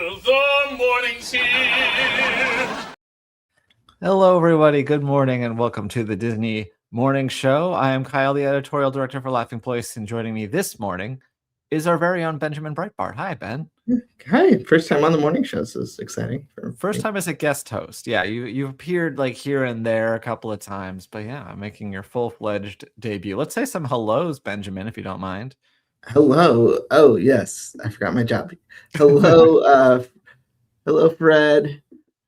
The morning's here. Hello, everybody. Good morning, and welcome to the Disney Morning Show. I am Kyle, the editorial director for Laughing Place, and joining me this morning is our very own Benjamin Breitbart. Hi, Ben. Hi, first time on the morning show. This is exciting. First time as a guest host. Yeah, you've appeared like here and there a couple of times, but yeah, making your full-fledged debut. Let's say some hellos, Benjamin, if you don't mind. Hello. Oh, yes. I forgot my job. Hello, hello, Fred.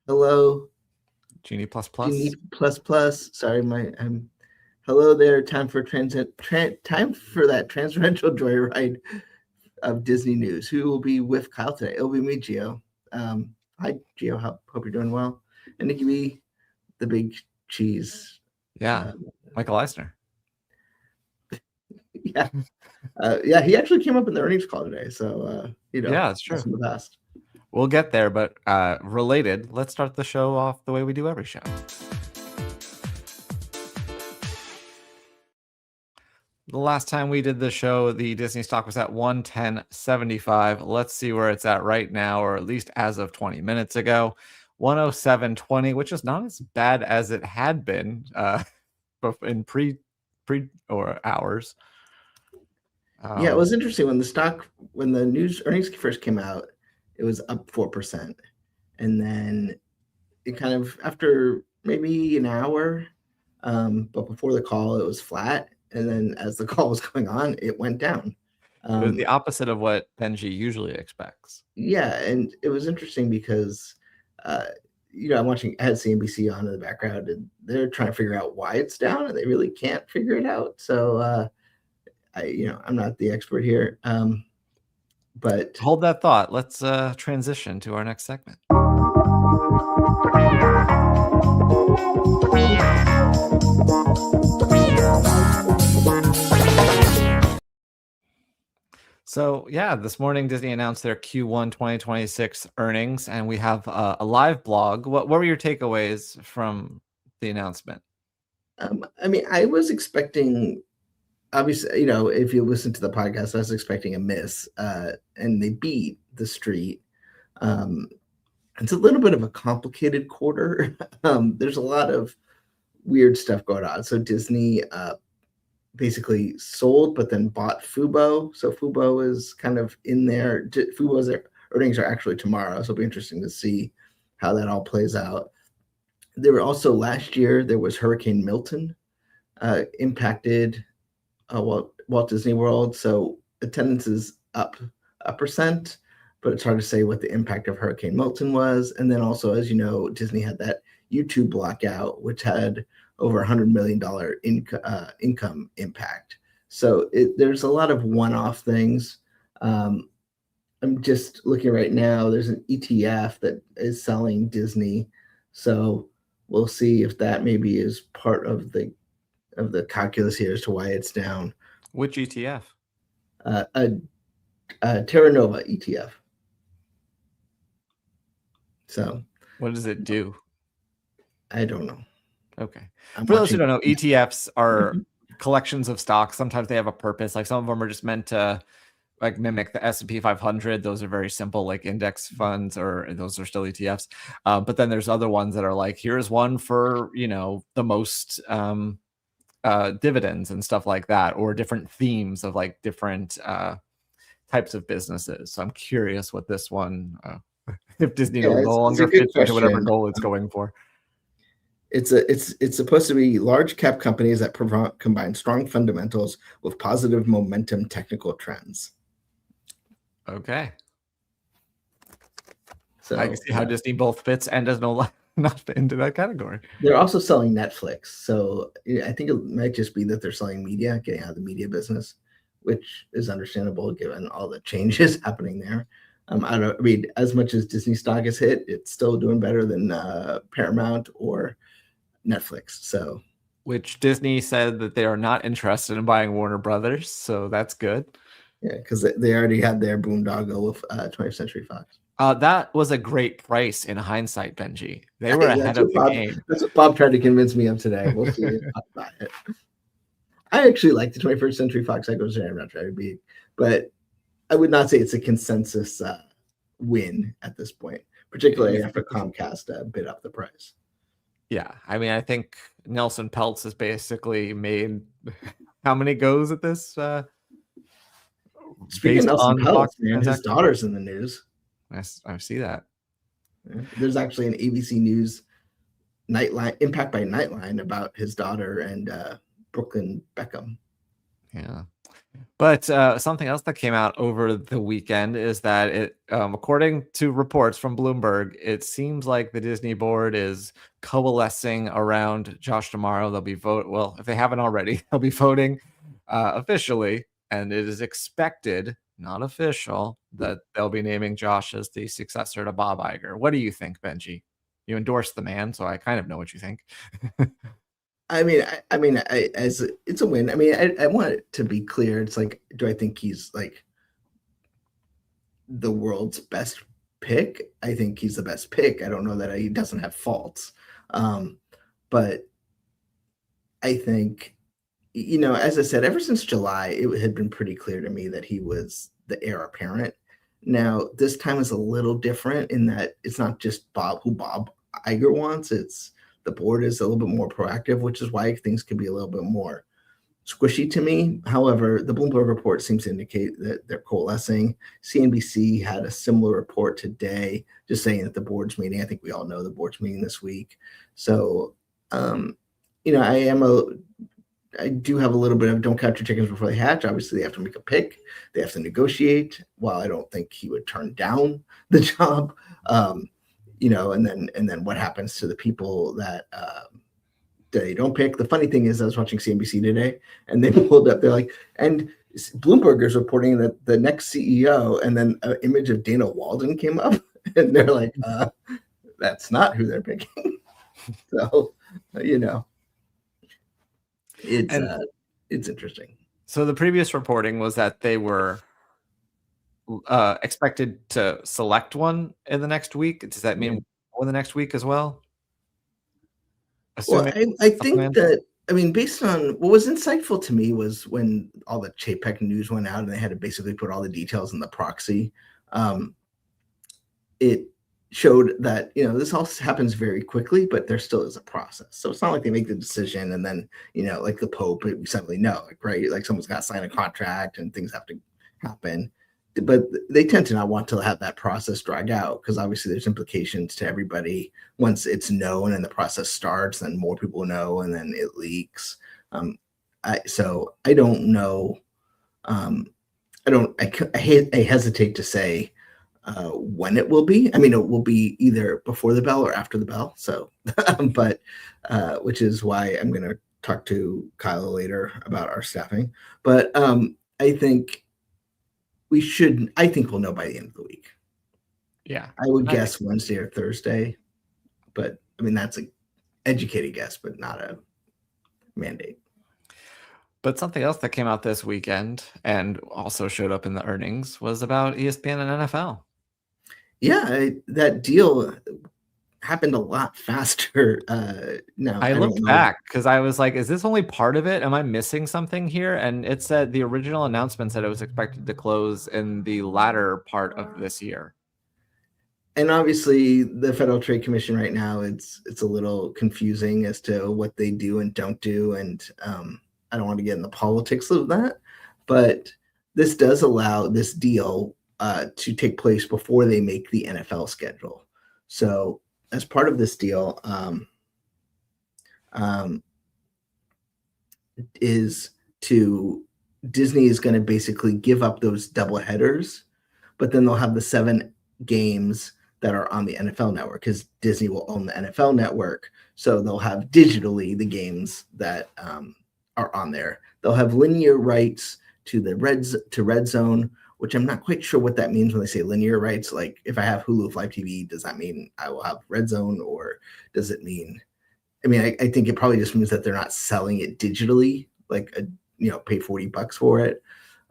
Hello, Genie plus. Genie plus. Sorry, hello there. Time for that transcendental joyride of Disney news. Who will be with Kyle today? It'll be me, Gio. Hi, Gio. Hope you're doing well. And Nikki B, the big cheese. Yeah, Michael Eisner. Yeah. Yeah, he actually came up in the earnings call today. So, yeah, it's true. In the past. We'll get there, but related, let's start the show off the way we do every show. The last time we did the show, the Disney stock was at 110.75. Let's see where it's at right now, or at least as of 20 minutes ago. 107.20, which is not as bad as it had been in pre or hours. Yeah, it was interesting when the news earnings first came out, it was up 4%. And then it kind of, after maybe an hour, but before the call, it was flat. And then as the call was going on, it went down. It was the opposite of what Benji usually expects. Yeah, and it was interesting because, I had CNBC on in the background, and they're trying to figure out why it's down, and they really can't figure it out. So, I'm not the expert here, but hold that thought. Let's transition to our next segment. So yeah, this morning Disney announced their Q1 2026 earnings, and we have a live blog. What were your takeaways from the announcement? I was expecting, obviously, if you listen to the podcast, I was expecting a miss, and they beat the street. It's a little bit of a complicated quarter. There's a lot of weird stuff going on. So Disney basically sold, but then bought Fubo. So Fubo is kind of in there. Fubo's earnings are actually tomorrow, so it'll be interesting to see how that all plays out. There were also, last year, there was Hurricane Milton impacted Walt Disney World. So attendance is up 1%, but it's hard to say what the impact of Hurricane Milton was. And then also, as you know, Disney had that YouTube blackout, which had over $100 million income impact. So there's a lot of one-off things. I'm just looking right now. There's an ETF that is selling Disney. So we'll see if that maybe is part of the calculus here as to why it's down. Which ETF? Terra Nova ETF. So what does it do? I don't know. Okay. For those who don't know, ETFs are collections of stocks. Sometimes they have a purpose. Like some of them are just meant to like mimic the S&P 500. Those are very simple, like index funds, or those are still ETFs. But then there's other ones that are like, here's one for, the most dividends and stuff like that, or different themes of like different types of businesses. So I'm curious what this one, if Disney no longer fits into whatever goal it's going for. It's supposed to be large cap companies that combine strong fundamentals with positive momentum technical trends. Okay. So I can see how Disney both fits and does not fit into that category. They're also selling Netflix. So I think it might just be that they're selling media, getting out of the media business, which is understandable given all the changes happening there. As much as Disney stock has hit, it's still doing better than Paramount or Netflix. So, which Disney said that they are not interested in buying Warner Brothers, so that's good. Yeah, because they already had their boondoggle with 20th Century Fox. That was a great price in hindsight, Benji. They were ahead of the game. That's what Bob tried to convince me of today. We'll see if I buy it. I actually like the 21st Century Fox. I go to I'm not trying to be, but I would not say it's a consensus win at this point, particularly after Comcast bid up the price. Yeah, I mean, I think Nelson Peltz has basically made how many goes at this? Speaking of based Nelson on the Peltz, box man, his transaction? daughter's in the news. I see that. Yeah. There's actually an ABC News Nightline Impact by Nightline about his daughter and Brooklyn Beckham. Yeah. But something else that came out over the weekend is that it, according to reports from Bloomberg, it seems like the Disney board is coalescing around Josh D'Amaro. They'll be well, if they haven't already, they'll be voting officially, and it is expected, not official, that they'll be naming Josh as the successor to Bob Iger. What do you think, Benji? You endorse the man, so I kind of know what you think. As it's a win. I mean, I want it to be clear. It's like, do I think he's like the world's best pick? I think he's the best pick. I don't know that he doesn't have faults, but I think, as I said, ever since July, it had been pretty clear to me that he was the heir apparent. Now, this time is a little different in that it's not just who Bob Iger wants. It's the board is a little bit more proactive, which is why things can be a little bit more squishy to me. However, the Bloomberg report seems to indicate that they're coalescing. CNBC had a similar report today, just saying that the board's meeting. I think we all know the board's meeting this week. So, I do have a little bit of don't count your chickens before they hatch. Obviously, they have to make a pick. They have to negotiate. While I don't think he would turn down the job, and then what happens to the people that they don't pick. The funny thing is, I was watching CNBC today, and they pulled up. They're like, and Bloomberg is reporting that the next CEO, and then an image of Dana Walden came up, and they're like, that's not who they're picking. So, it's interesting. So the previous reporting was that they were expected to select one in the next week. Does that mean in the next week as well? Well, I think that, based on what was insightful to me was when all the Chapek news went out and they had to basically put all the details in the proxy. It showed that, this all happens very quickly, but there still is a process. So it's not like they make the decision and then, like the Pope, we suddenly know, right? Like someone's got to sign a contract and things have to happen. But they tend to not want to have that process drag out because obviously there's implications to everybody. Once it's known and the process starts, then more people know and then it leaks. I don't know. I hesitate to say when it will be. It will be either before the bell or after the bell. So, but which is why I'm going to talk to Kyle later about our staffing. But I think we'll know by the end of the week. Yeah. I would guess Wednesday or Thursday, but that's an educated guess, but not a mandate. But something else that came out this weekend and also showed up in the earnings was about ESPN and NFL. Yeah, that deal happened a lot faster. Now I looked back because I was like, is this only part of it? Am I missing something here? And it said the original announcement said it was expected to close in the latter part of this year. And obviously the Federal Trade Commission right now, it's a little confusing as to what they do and don't do. And I don't want to get in the politics of that, but this does allow this deal to take place before they make the NFL schedule. So as part of this deal, Disney is going to basically give up those double headers, but then they'll have the 7 games that are on the NFL network because Disney will own the NFL network. So they'll have digitally the games that are on there. They'll have linear rights to Red Zone, which I'm not quite sure what that means when they say linear rights. Like if I have Hulu Live TV, does that mean I will have Red Zone, or does it mean? I think it probably just means that they're not selling it digitally, like pay $40 for it.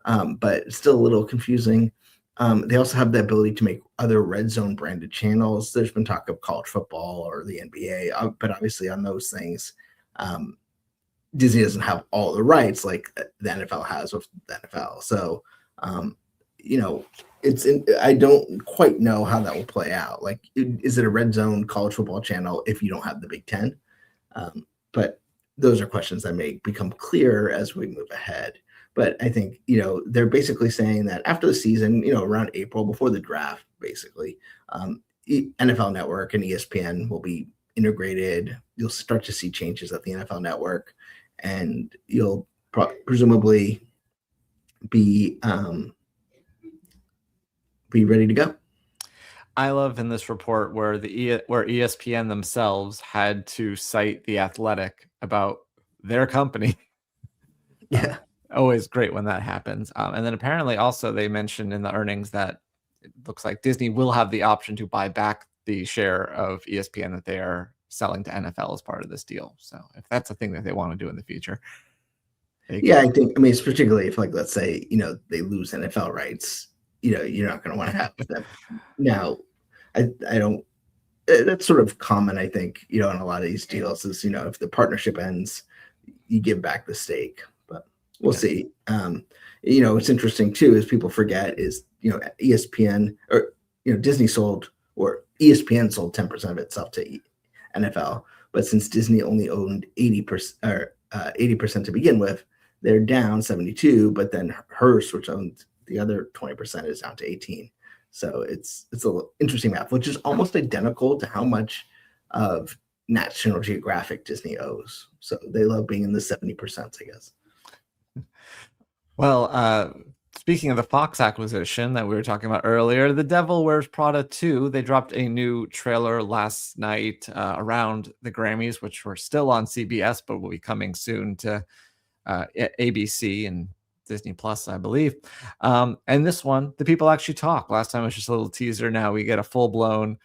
But it's still a little confusing. They also have the ability to make other Red Zone branded channels. There's been talk of college football or the NBA, but obviously on those things, Disney doesn't have all the rights like the NFL has with the NFL. So, I don't quite know how that will play out. Like, is it a red zone college football channel if you don't have the Big Ten? But those are questions that may become clearer as we move ahead. But I think, they're basically saying that after the season, around April, before the draft, basically, NFL Network and ESPN will be integrated. You'll start to see changes at the NFL Network, and you'll presumably be ready to go. I love in this report where where ESPN themselves had to cite The Athletic about their company. Yeah. Always great when that happens. And then apparently also they mentioned in the earnings that it looks like Disney will have the option to buy back the share of ESPN that they are selling to NFL as part of this deal. So if that's a thing that they want to do in the future. Yeah, I mean, it's particularly if, like, let's say, they lose NFL rights, you're not going to want to have them. Now, I don't, that's sort of common, I think, in a lot of these deals is, if the partnership ends, you give back the stake, but we'll see. What's interesting too is people forget is, ESPN or, Disney sold, or ESPN sold 10% of itself to NFL, but since Disney only owned 80% or 80% to begin with, they're down 72, but then Hearst, which owns the other 20%, is down to 18. So it's a little interesting math, which is almost identical to how much of National Geographic Disney owes. So they love being in the 70%, I guess. Well, speaking of the Fox acquisition that we were talking about earlier, The Devil Wears Prada 2, they dropped a new trailer last night around the Grammys, which were still on CBS, but will be coming soon to ABC and Disney Plus, I believe. And this one, the people actually talk. Last time it was just a little teaser. Now we get a full-blown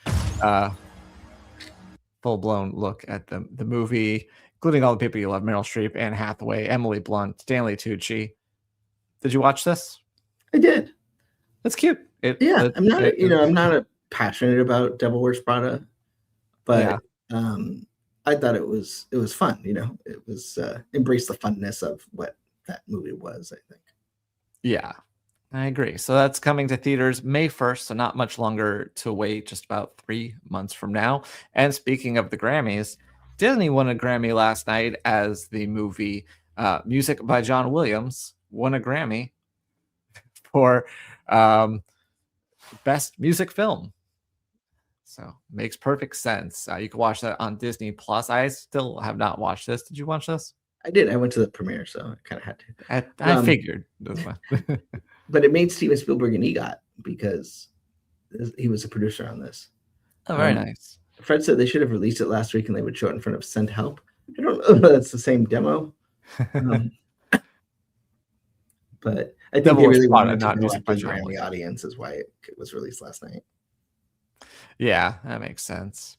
look at the movie, including all the people you love: Meryl Streep, Anne Hathaway, Emily Blunt, Stanley Tucci. Did you watch this? I did. That's cute. I'm not passionate about Devil Wears Prada, but I thought it was fun. It was embrace the funness of what that movie was, I think. Yeah, I agree. So that's coming to theaters May 1st, so not much longer to wait, just about 3 months from now. And speaking of the Grammys, Disney won a Grammy last night as the movie Music by John Williams won a Grammy for Best Music Film. So makes perfect sense. You can watch that on Disney Plus. I still have not watched this. Did you watch this? I did. I went to the premiere, so I kind of had to. I figured. But it made Steven Spielberg an EGOT because he was a producer on this. Oh, very nice. Fred said they should have released it last week and they would show it in front of Send Help. I don't know if that's the same demo. But I think they really wanted to go after the Grammy audience is why it was released last night. Yeah, that makes sense.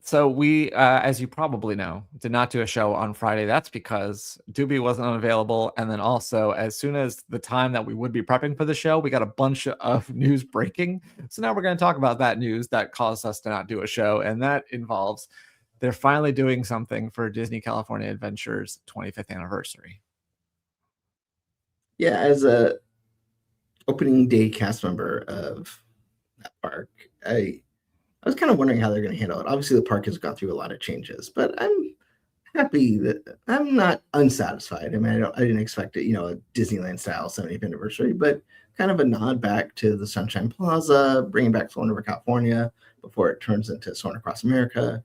So we, as you probably know, did not do a show on Friday. That's because Tubi wasn't available. And then also, as soon as the time that we would be prepping for the show, we got a bunch of news breaking. So now we're going to talk about that news that caused us to not do a show. And that involves they're finally doing something for Disney California Adventure's 25th anniversary. Yeah, as a opening day cast member of that park, I was kind of wondering how they're going to handle it. Obviously, the park has gone through a lot of changes, but I'm happy that I'm not unsatisfied. I mean, I didn't expect it, a Disneyland style 70th anniversary, but kind of a nod back to the Sunshine Plaza, bringing back Soarin' over California before it turns into Soarin' Across America.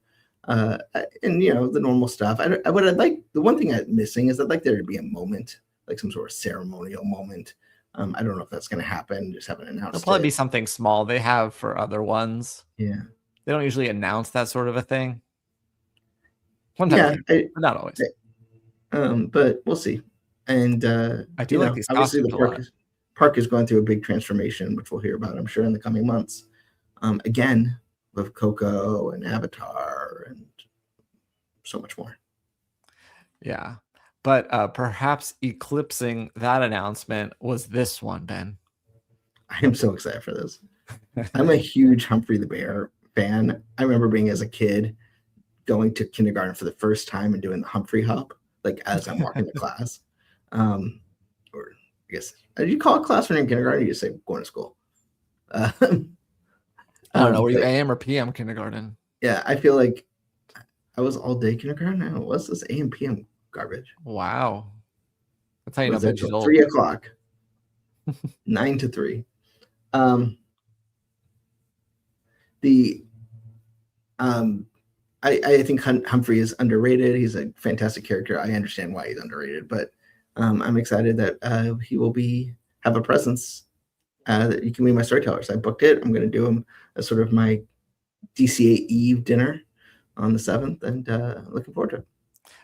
And, the normal stuff. The one thing I'm missing is I'd like there to be a moment, like some sort of ceremonial moment. I don't know if that's going to happen. Just haven't announced. It'll probably be something small. They have for other ones. Yeah. They don't usually announce that sort of a thing. Sometimes, but not always. But we'll see. And I do like these obviously the park is going through a big transformation, which we'll hear about, I'm sure, in the coming months. Again, with Coco and Avatar and so much more. Yeah. But perhaps eclipsing that announcement was this one, Ben. I am so excited for this. I'm a huge Humphrey the Bear fan. I remember being as a kid going to kindergarten for the first time and doing the Humphrey hop, like as I'm walking to class. Or I guess, did you call it class when you're in kindergarten? Or you just say going to school? I don't know. Were you AM or PM kindergarten? Yeah, I feel like I was all day kindergarten. I don't know, what's this AM PM garbage? Wow, that's how you know Was it Benji's old. 3 o'clock, 9 to 3. I think Humphrey is underrated. He's a fantastic character. I understand why he's underrated, but I'm excited that he will have a presence. That you can be my storytellers. I booked it. I'm going to do him as sort of my DCA Eve dinner on the 7th, and looking forward to it.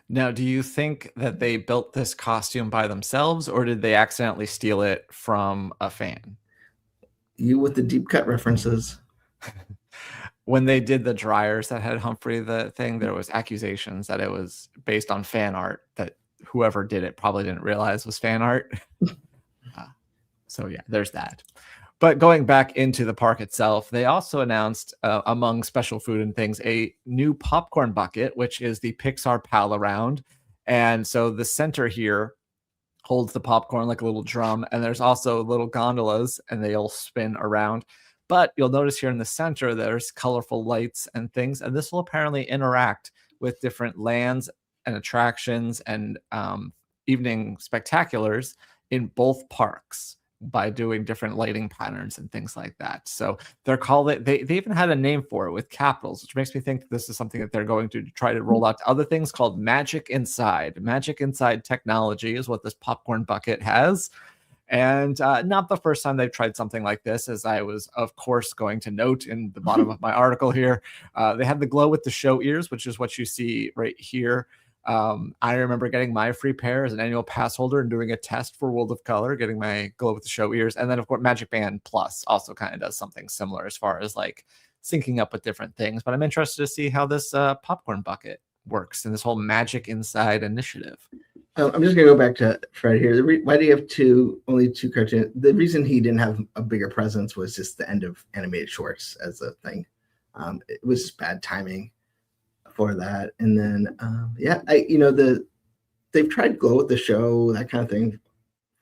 Now, do you think that they built this costume by themselves, or did they accidentally steal it from a fan? You with the deep cut references. When they did the dryers that had Humphrey the thing, there was accusations that it was based on fan art that whoever did it probably didn't realize was fan art. So yeah, there's that. But going back into the park itself, they also announced, among special food and things, a new popcorn bucket, which is the Pixar Pal Around. And so the center here holds the popcorn like a little drum, and there's also little gondolas, and they'll spin around. But you'll notice here in the center, there's colorful lights and things, and this will apparently interact with different lands and attractions and evening spectaculars in both parks by doing different lighting patterns and things like that. So they're called it, they even had a name for it with capitals, which makes me think that this is something that they're going to try to roll out to other things called Magic Inside. Magic Inside technology is what this popcorn bucket has. And not the first time they've tried something like this, as I was, of course, going to note in the bottom of my article here. They had the glow with the show ears, which is what you see right here. I remember getting my free pair as an annual pass holder and doing a test for World of Color, getting my glow with the show ears. And then, of course, Magic Band Plus also kind of does something similar as far as like syncing up with different things. But I'm interested to see how this popcorn bucket works in this whole Magic Inside initiative. I'm just going to go back to Fred here. Why do you have only two cartoons? The reason he didn't have a bigger presence was just the end of animated shorts as a thing. It was just bad timing for that. And then, they've tried glow with the show, that kind of thing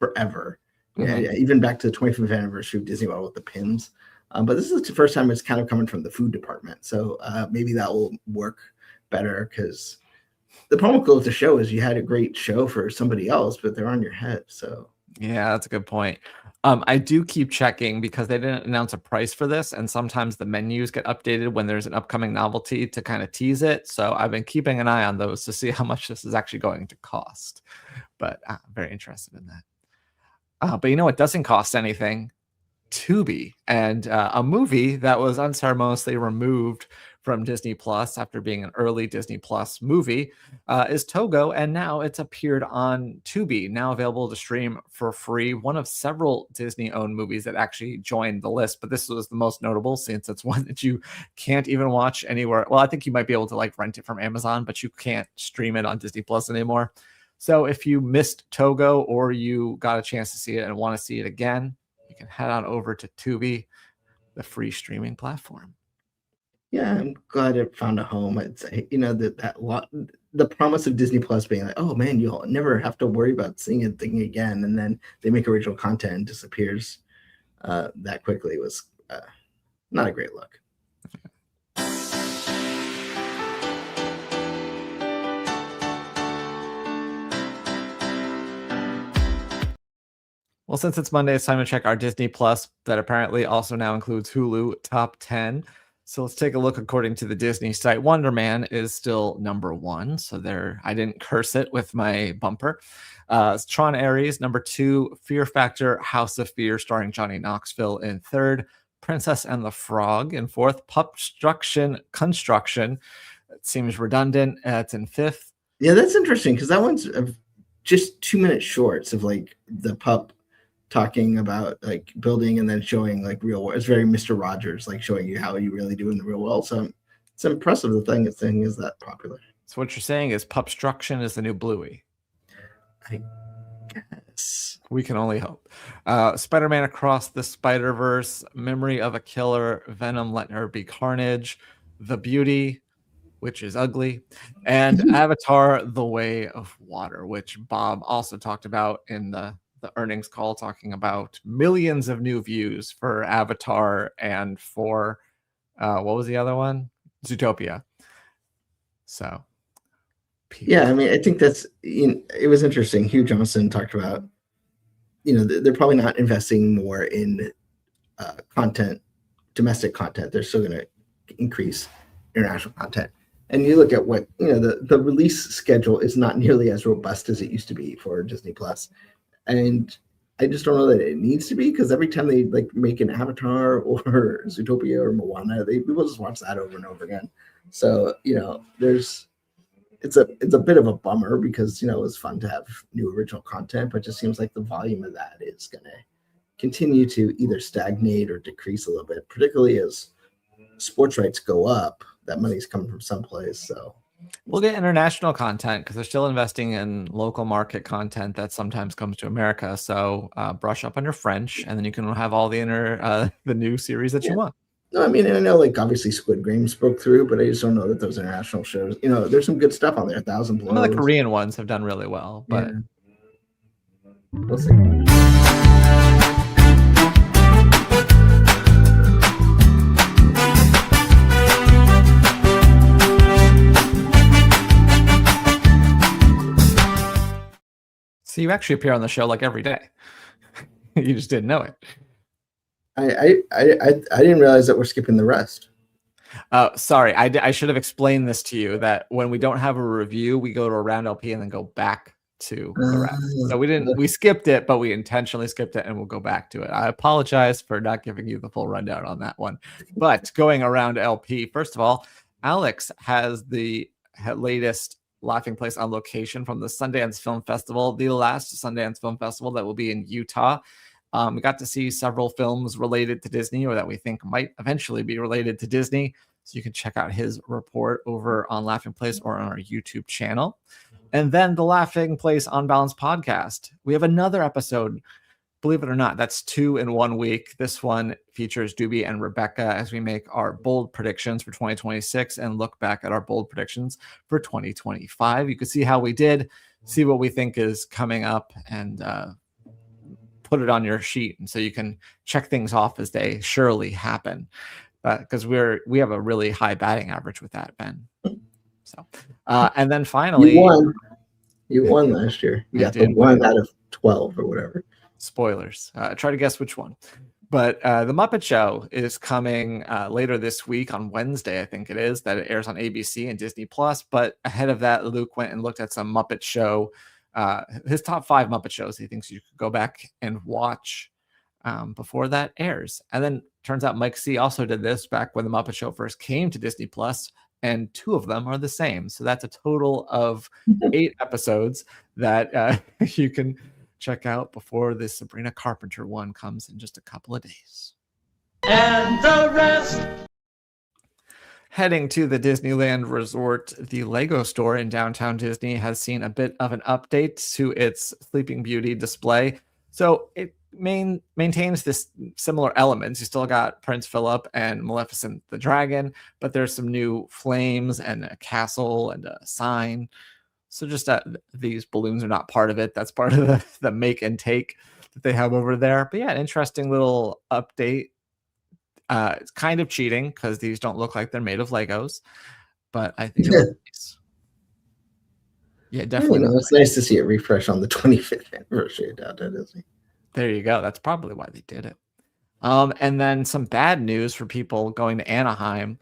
forever. Mm-hmm. Yeah, even back to the 25th anniversary of Disney World with the pins. But this is the first time it's kind of coming from the food department. So maybe that will work better, because the problem with the show is you had a great show for somebody else, but they're on your head. So yeah, that's a good point. I do keep checking because they didn't announce a price for this, and sometimes the menus get updated when there's an upcoming novelty to kind of tease it. So I've been keeping an eye on those to see how much this is actually going to cost. But I'm very interested in that. But you know what doesn't cost anything? Tubi, and a movie that was unceremoniously removed from Disney Plus after being an early Disney Plus movie is Togo, and now it's appeared on Tubi, now available to stream for free. One of several Disney-owned movies that actually joined the list, but this was the most notable since it's one that you can't even watch anywhere. Well, I think you might be able to like rent it from Amazon, but you can't stream it on Disney Plus anymore. So if you missed Togo or you got a chance to see it and want to see it again, you can head on over to Tubi, the free streaming platform. Yeah, I'm glad it found a home. It's, the promise of Disney Plus being like, oh man, you'll never have to worry about seeing a thing again, and then they make original content and disappears that quickly was not a great look. Well, since it's Monday, it's time to check our Disney Plus that apparently also now includes Hulu top 10. So let's take a look. According to the Disney site, Wonder Man is still number 1. So there, I didn't curse it with my bumper. Tron Ares, number 2. Fear Factor, House of Fear, starring Johnny Knoxville in 3rd. Princess and the Frog in 4th. Construction. It seems redundant. It's in 5th. Yeah, that's interesting because that one's just 2-minute shorts of like the pup talking about like building and then showing like real world. It's very Mr. Rogers, like showing you how you really do in the real world. So it's impressive the thing is that popular. So what you're saying is Pupstruction is the new Bluey. I guess. We can only hope. Spider-Man Across the Spider-Verse, Memory of a Killer, Venom Let Her Be Carnage, The Beauty, which is ugly, and Avatar The Way of Water, which Bob also talked about in the the earnings call talking about millions of new views for Avatar and for what was the other one? Zootopia. So yeah, I mean, I think that's, it was interesting. Hugh Johnson talked about, they're probably not investing more in content, domestic content. They're still going to increase international content. And you look at what, the release schedule is not nearly as robust as it used to be for Disney Plus. And I just don't know that it needs to be, because every time they like make an Avatar or Zootopia or Moana, people just watch that over and over again. So, it's a bit of a bummer, because, it was fun to have new original content, but it just seems like the volume of that is going to continue to either stagnate or decrease a little bit, particularly as sports rights go up. That money's coming from someplace. So we'll get international content because they're still investing in local market content that sometimes comes to America. So brush up on your French, and then you can have all the new series that you want. No, I mean, I know, like, obviously Squid Games broke through, but I just don't know that those international shows, there's some good stuff on there. 1,000 Blows. Some of the Korean ones have done really well, but we'll see. So you actually appear on the show like every day. You just didn't know it. I didn't realize that we're skipping the rest. Sorry, I should have explained this to you, that when we don't have a review, we go to Around LP and then go back to the rest. So we skipped it, but we intentionally skipped it, and we'll go back to it. I apologize for not giving you the full rundown on that one. But going Around LP, first of all, Alex has the latest Laughing Place on location from the Sundance Film Festival, the last Sundance Film Festival that will be in Utah. We got to see several films related to Disney, or that we think might eventually be related to Disney. So you can check out his report over on Laughing Place or on our YouTube channel. And then the Laughing Place On Balance podcast. We have another episode. Believe it or not, that's 2 in 1 week. This one features Tubi and Rebecca as we make our bold predictions for 2026 and look back at our bold predictions for 2025. You can see how we did, see what we think is coming up, and put it on your sheet, and so you can check things off as they surely happen. Because we have a really high batting average with that, Ben. So, and then finally, you won last year. You got the 1 out of 12 or whatever. Spoilers. Try to guess which one. But the Muppet Show is coming later this week on Wednesday, I think it is, that it airs on ABC and Disney Plus. But ahead of that, Luke went and looked at some Muppet Show, his top 5 Muppet shows he thinks you could go back and watch before that airs. And then turns out Mike C also did this back when the Muppet Show first came to Disney Plus, and 2 of them are the same. So that's a total of 8 episodes that you can check out before this Sabrina Carpenter one comes in just a couple of days. And the rest. Heading to the Disneyland Resort, the Lego store in downtown Disney has seen a bit of an update to its Sleeping Beauty display. So it maintains this similar elements. You still got Prince Philip and Maleficent the Dragon, but there's some new flames and a castle and a sign. So just these balloons are not part of it. That's part of the make and take that they have over there. But yeah, an interesting little update. It's kind of cheating because these don't look like they're made of Legos, but I think it's nice. Yeah, definitely. It's nice to see it refresh on the 25th anniversary of Downtown Disney. There you go. That's probably why they did it. And then some bad news for people going to Anaheim.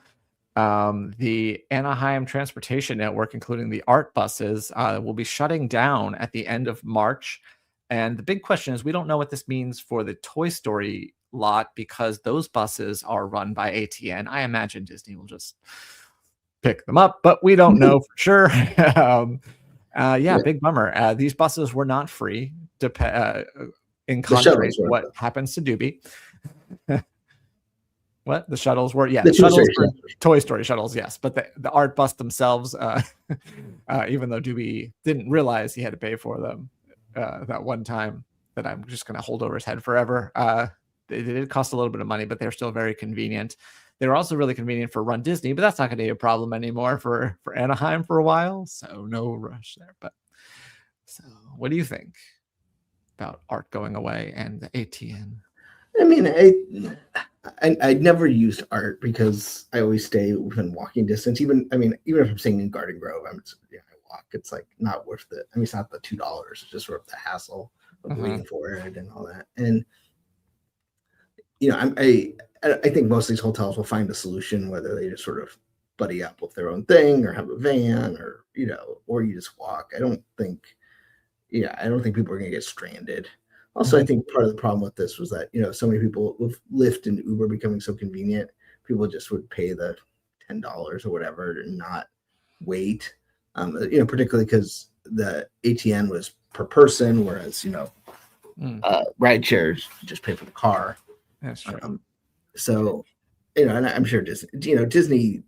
The Anaheim Transportation Network, including the ART buses, will be shutting down at the end of March. And the big question is, we don't know what this means for the Toy Story lot, because those buses are run by ATN. I imagine Disney will just pick them up, but we don't know for sure. Big bummer. These buses were not free, in contrary to what happens to Tubi. What? The shuttles were? Yeah, the shuttles were Toy Story shuttles, yes. But the art bus themselves, even though Tubi didn't realize he had to pay for them that one time, that I'm just going to hold over his head forever. They did cost a little bit of money, but they're still very convenient. They were also really convenient for Run Disney, but that's not going to be a problem anymore for Anaheim for a while. So no rush there. But so what do you think? about art going away and the ATN. I mean, I never used art because I always stay within walking distance. Even if I'm staying in Garden Grove, I walk. It's like not worth it. I mean, it's not the $2. It's just worth the hassle of waiting for it and all that. And I think most of these hotels will find a solution, whether they just sort of buddy up with their own thing or have a van or you just walk. I don't think people are going to get stranded. Also, I think part of the problem with this was that, so many people with Lyft and Uber becoming so convenient, people just would pay the $10 or whatever and not wait. Particularly because the ATN was per person, whereas, ride shares just pay for the car. That's true. And I'm sure Disney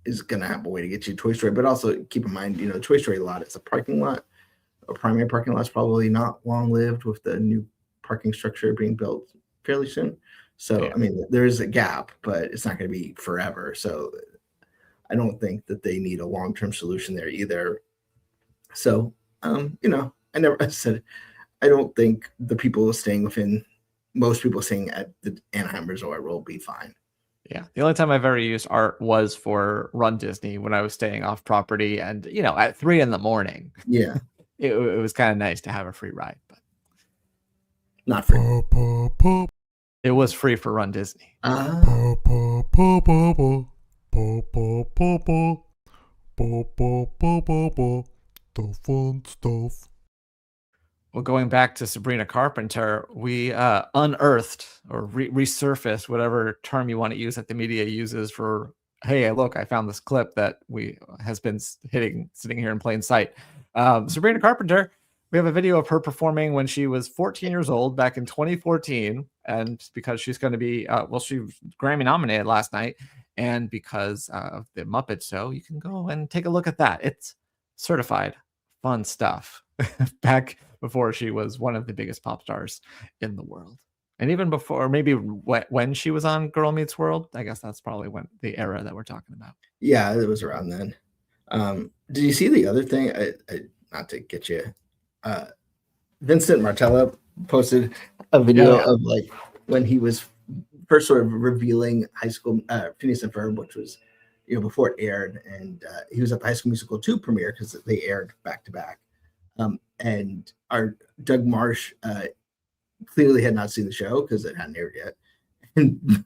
is going to have a way to get you Toy Story, but also keep in mind, Toy Story lot is a parking lot. A primary parking lot's probably not long lived with the new parking structure being built fairly soon. So, yeah. I mean, there is a gap, but it's not going to be forever. So I don't think that they need a long-term solution there either. So, I said, I don't think the people staying most people staying at the Anaheim Resort will be fine. Yeah. The only time I've ever used art was for Run Disney when I was staying off property and, at 3 a.m. Yeah. It was kind of nice to have a free ride, but not free. It was free for Run Disney. The fun stuff. Well, going back to Sabrina Carpenter, we unearthed or resurfaced, whatever term you want to use that the media uses for, hey, look, I found this clip that has been sitting here in plain sight. Sabrina Carpenter, we have a video of her performing when she was 14 years old back in 2014. And because she's going to be, she was Grammy nominated last night. And because of the Muppet Show, you can go and take a look at that. It's certified fun stuff back before she was one of the biggest pop stars in the world. And even before, maybe when she was on Girl Meets World, I guess that's probably when the era that we're talking about. Yeah, it was around then. Did you see the other thing? Not to get you, Vincent Martella posted a video of like when he was first sort of revealing High School Phineas and Ferb, which was before it aired, and he was at the High School Musical 2 premiere because they aired back to back. And our Doug Marsh clearly had not seen the show because it hadn't aired yet. And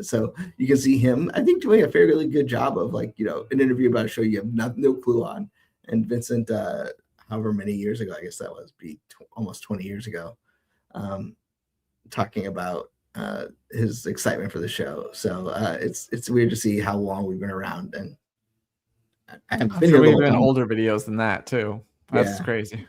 so you can see him, I think, doing a fairly good job of an interview about a show you have no clue on. And Vincent, however many years ago, I guess that was almost 20 years ago, talking about his excitement for the show. So it's weird to see how long we've been around. And I'm sure we've been older videos than that too. That's Yeah. crazy.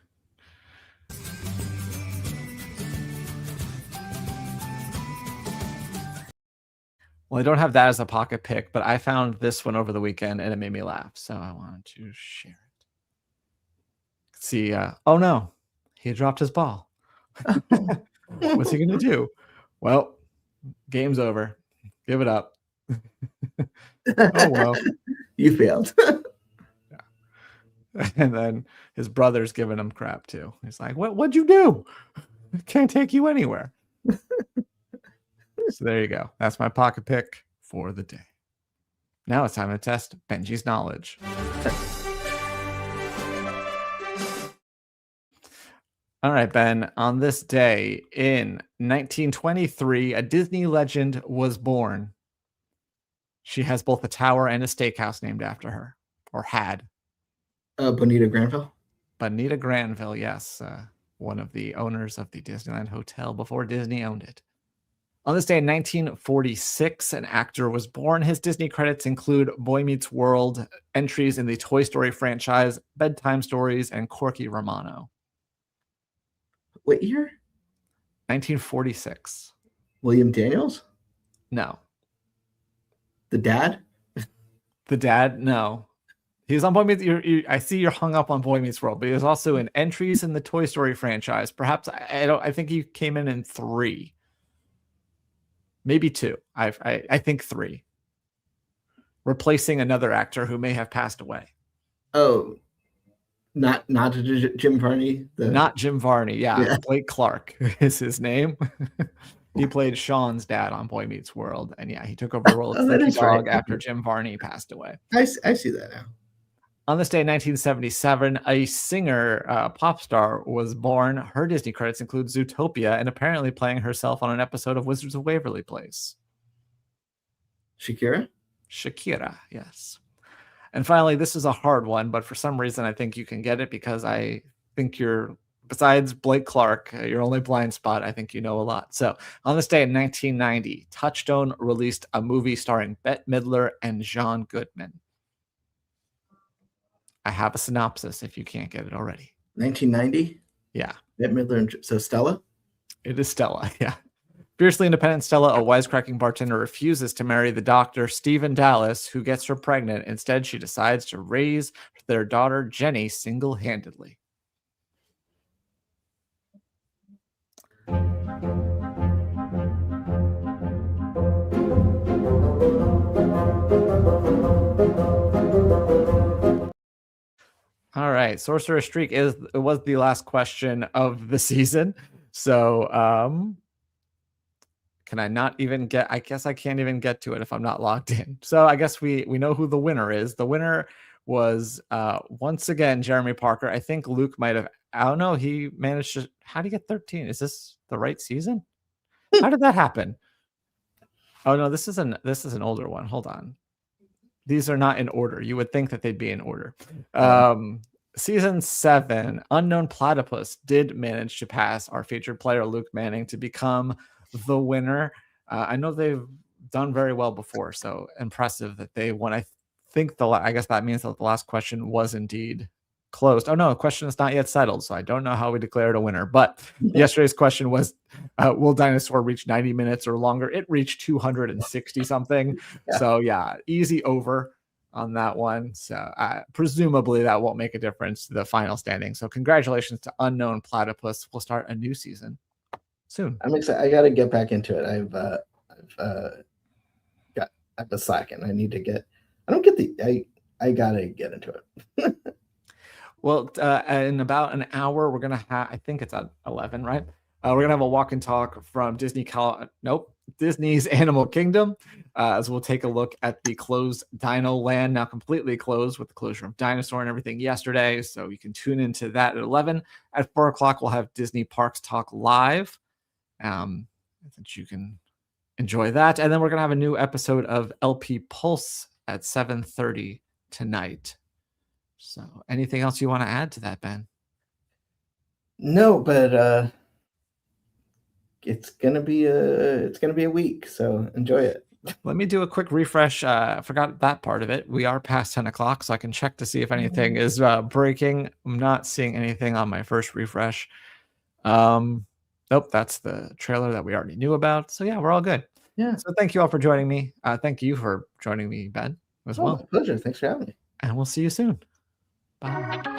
Well, I don't have that as a pocket pick, but I found this one over the weekend and it made me laugh. So I wanted to share it. See, oh no, he dropped his ball. What's he going to do? Well, game's over. Give it up. Oh, well. You failed. And then his brother's giving him crap too. He's like, what'd you do? Can't take you anywhere. So there you go. That's my pocket pick for the day. Now it's time to test Benji's knowledge. All right, Ben. On this day in 1923, a Disney legend was born. She has both a tower and a steakhouse named after her, or had. Bonita Granville? Bonita Granville, yes. One of the owners of the Disneyland Hotel before Disney owned it. On this day in 1946, an actor was born. His Disney credits include Boy Meets World, entries in the Toy Story franchise, Bedtime Stories, and Corky Romano. What year? 1946. William Daniels? No. The dad? The dad? No. He's on Boy Meets. I see you're hung up on Boy Meets World, but he was also in entries in the Toy Story franchise. Perhaps I think he came in 3, maybe 2. I think 3, replacing another actor who may have passed away. Oh, Not Jim Varney. Not Jim Varney. Yeah. Blake Clark is his name. He played Sean's dad on Boy Meets World, and he took over the role of Slinky Dog after Jim Varney passed away. I see that now. On this day in 1977, a singer, pop star, was born. Her Disney credits include Zootopia and apparently playing herself on an episode of Wizards of Waverly Place. Shakira, yes. And finally, this is a hard one, but for some reason, I think you can get it because I think besides Blake Clark, your only blind spot, I think you know a lot. So on this day in 1990, Touchstone released a movie starring Bette Midler and John Goodman. I have a synopsis if you can't get it already. 1990? Yeah. Bette Midler, so Stella? It is Stella, yeah. Fiercely independent Stella, a wisecracking bartender, refuses to marry the doctor, Stephen Dallas, who gets her pregnant. Instead, she decides to raise their daughter, Jenny, single-handedly. All right, Sorcerer's Streak was the last question of the season. So, can I not even get? I guess I can't even get to it if I'm not logged in. So I guess we know who the winner is. The winner was once again Jeremy Parker. I think Luke might have. I don't know. He managed to. How did he get 13? Is this the right season? How did that happen? Oh no, this is an older one. Hold on. These are not in order. You would think that they'd be in order. Season 7, Unknown Platypus did manage to pass our featured player, Luke Manning, to become the winner. I know they've done very well before, so impressive that they won. I guess that means that the last question was indeed closed. Oh no, the question is not yet settled, so I don't know how we declared a winner. But yesterday's question was, will Dinosaur reach 90 minutes or longer? It reached 260 something. Yeah. So yeah, easy over on that one. So presumably that won't make a difference to the final standing. So congratulations to Unknown Platypus. We'll start a new season soon. I'm excited. I got to get back into it. I've been slacking. I need to get. I don't get the. I gotta get into it. Well, in about an hour, we're gonna have. I think it's at 11, right? We're gonna have a walk and talk from Disney's Animal Kingdom, as we'll take a look at the closed Dino Land, now completely closed with the closure of Dinosaur and everything yesterday. So you can tune into that at 11. At 4 o'clock, we'll have Disney Parks Talk live. That you can enjoy that. And then we're going to have a new episode of LP Pulse at 7:30 tonight. So anything else you want to add to that, Ben? No, but it's gonna be a week, so enjoy it. Let me do a quick refresh. I forgot that part of it. We are past 10 o'clock, so I can check to see if anything is breaking. I'm not seeing anything on my first refresh. Nope, that's the trailer that we already knew about. So yeah, we're all good. Yeah. So thank you all for joining me. Thank you for joining me, Ben, as well. My pleasure. Thanks for having me. And we'll see you soon. Bye.